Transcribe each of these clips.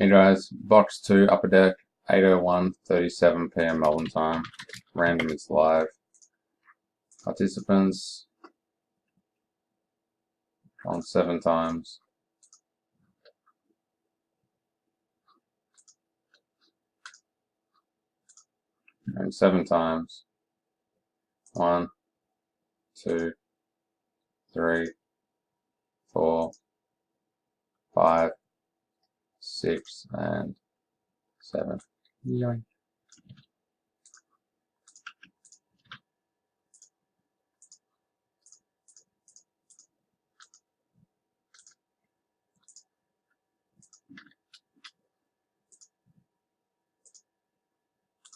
Hey guys, box 2, upper deck, 8:01, 37 PM Melbourne time. Random is live. Participants on 7 times. And 7 times. 1, 2, 3, 4, 5, 6, and 7. Yoink.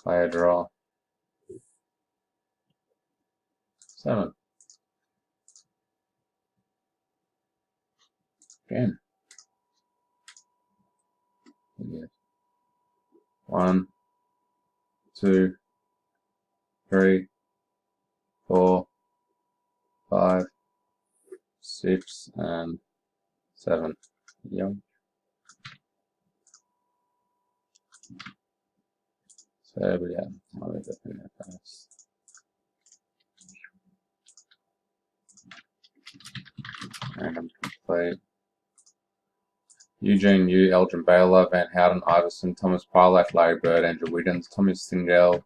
Player draw. 7. Again. 1, 2, 3, 4, 5, 6, and 7. Yoink. So yeah, I'll leave that in there first. Random complete. Eugene Yu, Elgin Baylor, Van Houten, Iverson, Thomas Pilak, Larry Bird, Andrew Wiggins, Tommy Stingell,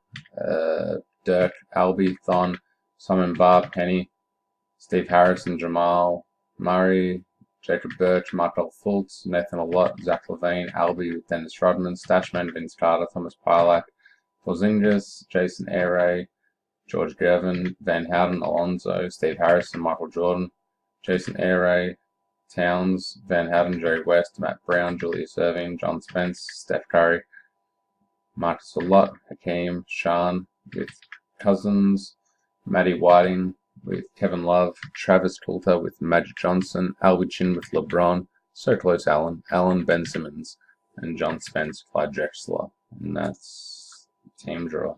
Dirk, Albie, Thon, Simon Barr, Penny, Steve Harrison, Jamal Murray, Jacob Birch, Michael Fultz, Nathan Allott, Zach Levine, Albie with Dennis Rodman, Stashman, Vince Carter, Thomas Pilak, Porzingis, Jason Airey, George Gervin, Van Houten, Alonzo, Steve Harrison, Michael Jordan, Jason Airey, Towns, Van Houten, Jerry West, Matt Brown, Julius Erving, John Spence, Steph Curry, Marcus Allott, Hakeem, Sean with Cousins, Matty Whiting with Kevin Love, Travis Coulter with Magic Johnson, Albie Chin with LeBron, so close Allen, Ben Simmons, and John Spence, Clyde Drexler. And that's team draw.